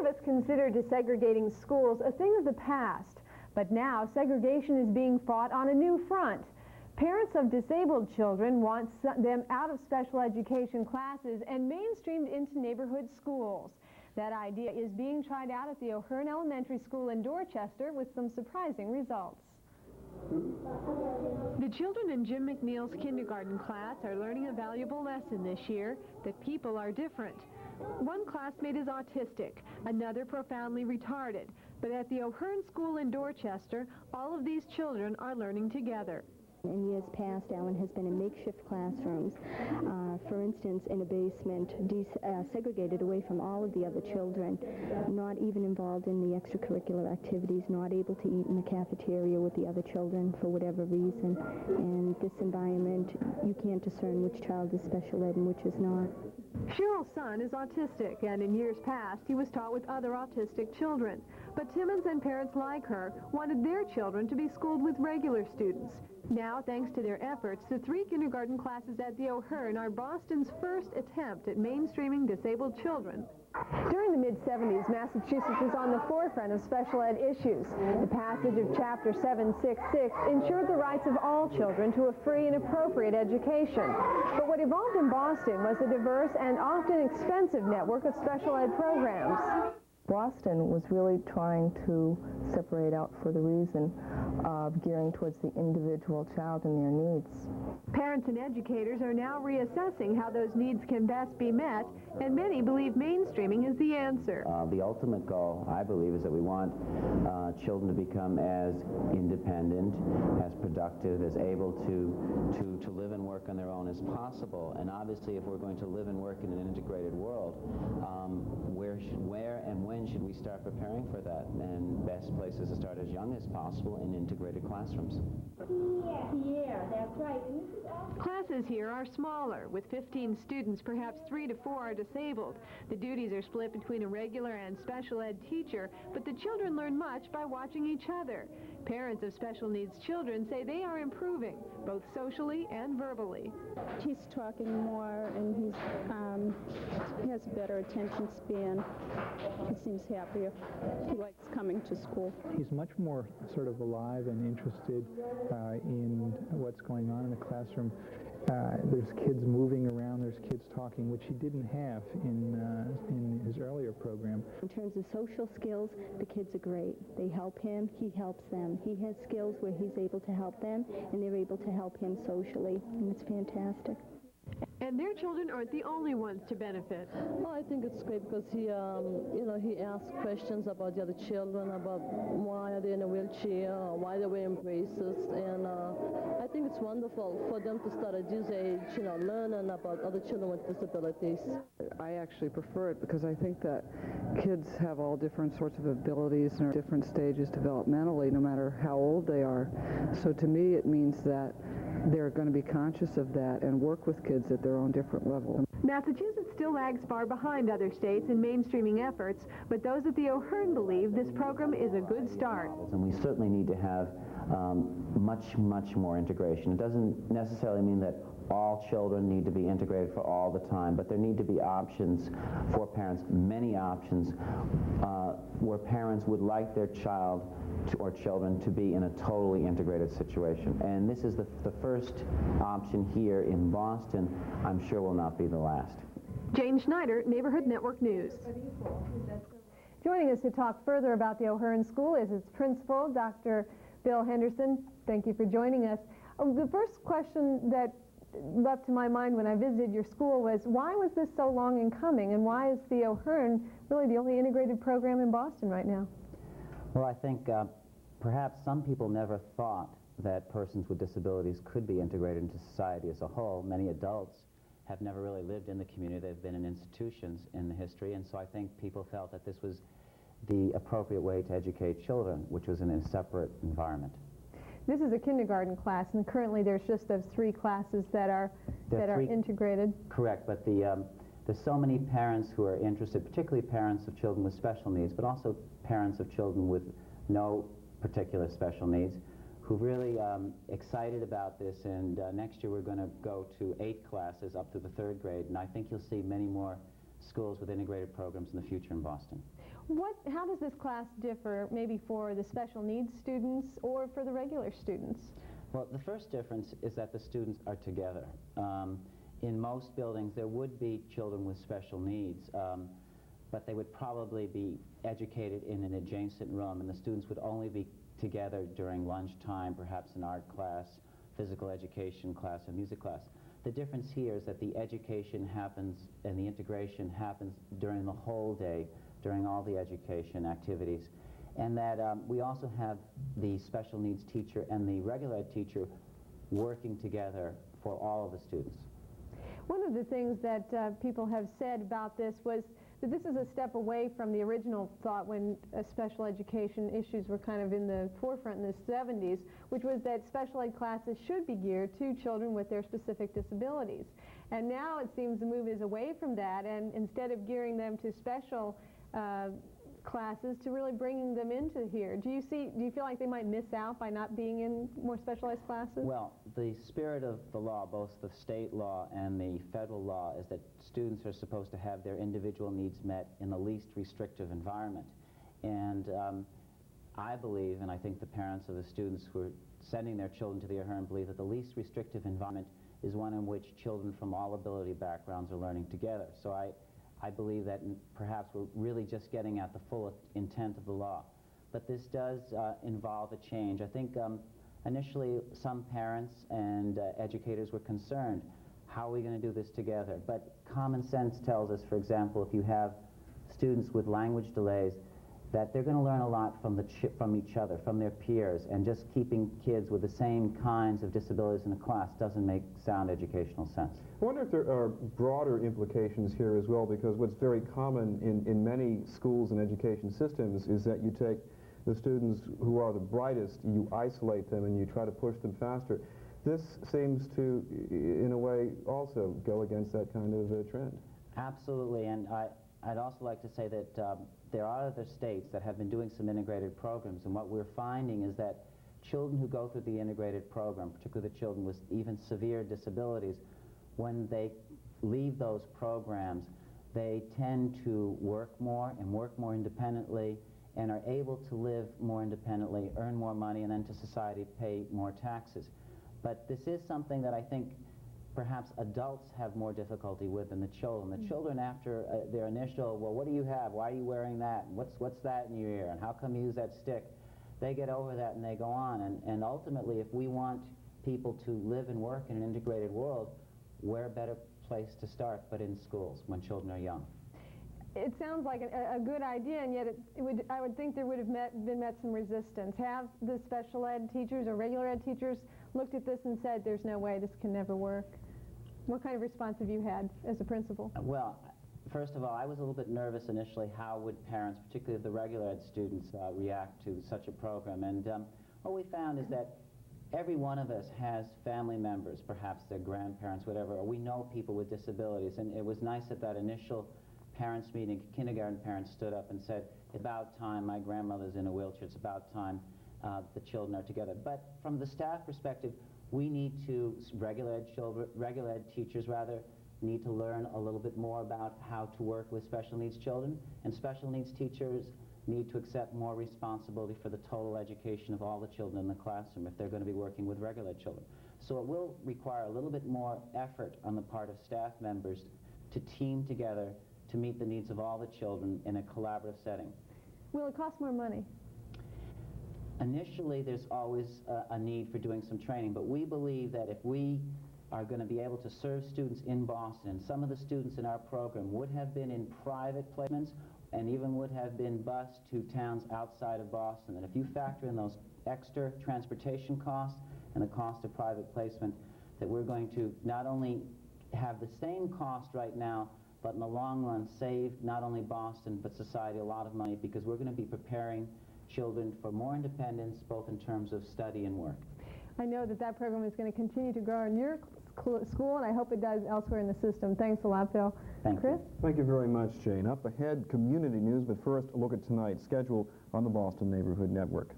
of us consider desegregating schools a thing of the past, but now segregation is being fought on a new front. Parents of disabled children want them out of special education classes and mainstreamed into neighborhood schools. That idea is being tried out at the Ohearn Elementary School in Dorchester with some surprising results. The children in Jim McNeil's kindergarten class are learning a valuable lesson this year, that people are different. One classmate is autistic, another profoundly retarded, but at the Ohearn School in Dorchester, all of these children are learning together. In years past, Alan has been in makeshift classrooms, for instance, in a basement, segregated away from all of the other children, not even involved in the extracurricular activities, not able to eat in the cafeteria with the other children for whatever reason. And this environment, you can't discern which child is special ed and which is not. Cheryl's son is autistic, and in years past, he was taught with other autistic children. But Timmons and parents like her wanted their children to be schooled with regular students. Now, thanks to their efforts, the 3 kindergarten classes at the Ohearn are Boston's first attempt at mainstreaming disabled children. During the mid-70s, Massachusetts was on the forefront of special ed issues. The passage of Chapter 766 ensured the rights of all children to a free and appropriate education. But what evolved in Boston was a diverse and often expensive network of special ed programs. Boston was really trying to separate out for the reason of gearing towards the individual child and their needs. Parents and educators are now reassessing how those needs can best be met, and many believe mainstreaming is the answer. The ultimate goal, I believe, is that we want children to become as independent, as productive, as able to live and work on their own as possible. And obviously, if we're going to live and work in an integrated world, where and when should we start preparing for that? And best place is to start as young as possible in integrated classrooms. Yeah, that's right. And this is Classes here are smaller. With 15 students, perhaps 3 to 4 are disabled. The duties are split between a regular and special ed teacher, but the children learn much by watching each other. Parents of special needs children say they are improving, both socially and verbally. He's talking more, and he has a better attention span. He seems happier. He likes coming to school. He's much more sort of alive and interested in what's going on in the classroom. There's kids moving around, there's kids talking, which he didn't have in his earlier program. In terms of social skills, the kids are great. They help him, he helps them. He has skills where he's able to help them, and they're able to help him socially, and it's fantastic. And their children aren't the only ones to benefit. Well, I think it's great because he asks questions about the other children, about why are they in a wheelchair, or why they're wearing braces, and I think it's wonderful for them to start at this age, learning about other children with disabilities. I actually prefer it because I think that kids have all different sorts of abilities and are at different stages developmentally, no matter how old they are. So to me, it means that they're going to be conscious of that and work with kids at their own different level. Massachusetts still lags far behind other states in mainstreaming efforts, but those at the Ohearn believe this program is a good start. And we certainly need to have much more integration. It doesn't necessarily mean that all children need to be integrated for all the time, but there need to be options for parents, many options, where parents would like their child or children to be in a totally integrated situation. And this is the first option here in Boston. I'm sure will not be the last. Jane Schneider, Neighborhood Network News. Joining us to talk further about the Ohearn School is its principal, Dr. Bill Henderson. Thank you for joining us. The first question that leapt to my mind when I visited your school was, why was this so long in coming, and why is the Ohearn really the only integrated program in Boston right now? Well, I think perhaps some people never thought that persons with disabilities could be integrated into society as a whole. Many adults have never really lived in the community. They've been in institutions in the history, and so I think people felt that this was the appropriate way to educate children, which was in a separate environment. This is a kindergarten class, and currently there's just those 3 classes that are integrated. Correct, but there's so many parents who are interested, particularly parents of children with special needs, but also parents of children with no particular special needs, who really excited about this, and next year we're going to go to 8 classes up to the 3rd grade, and I think you'll see many more schools with integrated programs in the future in Boston. How does this class differ maybe for the special needs students or for the regular students? Well, the first difference is that the students are together. In most buildings, there would be children with special needs, but they would probably be educated in an adjacent room, and the students would only be together during lunchtime, perhaps an art class, physical education class, or music class. The difference here is that the education happens and the integration happens during the whole day, during all the education activities, and that we also have the special needs teacher and the regular ed teacher working together for all of the students. One of the things that people have said about this was that this is a step away from the original thought when special education issues were kind of in the forefront in the 70s, which was that special ed classes should be geared to children with their specific disabilities. And now it seems the move is away from that, and instead of gearing them to special classes, to really bringing them into here. Do you feel like they might miss out by not being in more specialized classes? Well, the spirit of the law, both the state law and the federal law, is that students are supposed to have their individual needs met in the least restrictive environment. And I believe, and I think the parents of the students who are sending their children to the ohearn believe that the least restrictive environment is one in which children from all ability backgrounds are learning together. So I believe that perhaps we're really just getting at the full intent of the law. But this does involve a change. I think initially some parents and educators were concerned, how are we going to do this together? But common sense tells us, for example, if you have students with language delays, that they're going to learn a lot from each other, from their peers, and just keeping kids with the same kinds of disabilities in a class doesn't make sound educational sense. I wonder if there are broader implications here as well, because what's very common in many schools and education systems is that you take the students who are the brightest, you isolate them, and you try to push them faster. This seems to, in a way, also go against that kind of trend. Absolutely, and I'd also like to say that there are other states that have been doing some integrated programs, and what we're finding is that children who go through the integrated program, particularly the children with even severe disabilities, when they leave those programs, they tend to work more and work more independently and are able to live more independently, earn more money, and then to society pay more taxes. But this is something that I think perhaps adults have more difficulty with than the children. The children, after their initial, well, what do you have? Why are you wearing that? What's that in your ear? And how come you use that stick? They get over that and they go on. And ultimately, if we want people to live and work in an integrated world, where a better place to start but in schools when children are young? It sounds like a good idea, and yet I would think there would have been met some resistance. Have the special ed teachers or regular ed teachers looked at this and said, there's no way, this can never work? What kind of response have you had as a principal? Well, first of all, I was a little bit nervous initially. How would parents, particularly the regular ed students, react to such a program? And what we found is that every one of us has family members, perhaps their grandparents, whatever, or we know people with disabilities. And it was nice at that initial parents meeting, kindergarten parents stood up and said, it's about time, my grandmother's in a wheelchair, it's about time the children are together. But from the staff perspective, we need to, regular ed teachers need to learn a little bit more about how to work with special needs children, and special needs teachers need to accept more responsibility for the total education of all the children in the classroom if they're going to be working with regular ed children. So it will require a little bit more effort on the part of staff members to team together to meet the needs of all the children in a collaborative setting. Will it cost more money? Initially, there's always a need for doing some training, but we believe that if we are going to be able to serve students in Boston, and some of the students in our program would have been in private placements and even would have been bused to towns outside of Boston, and if you factor in those extra transportation costs and the cost of private placement, that we're going to not only have the same cost right now, but in the long run save not only Boston but society a lot of money, because we're going to be preparing children for more independence, both in terms of study and work. I know that program is going to continue to grow in your school, and I hope it does elsewhere in the system. Thanks a lot, Phil. Thank Chris? you. Thank you very much, Jane. Up ahead, community news, but first, a look at tonight's schedule on the Boston Neighborhood Network.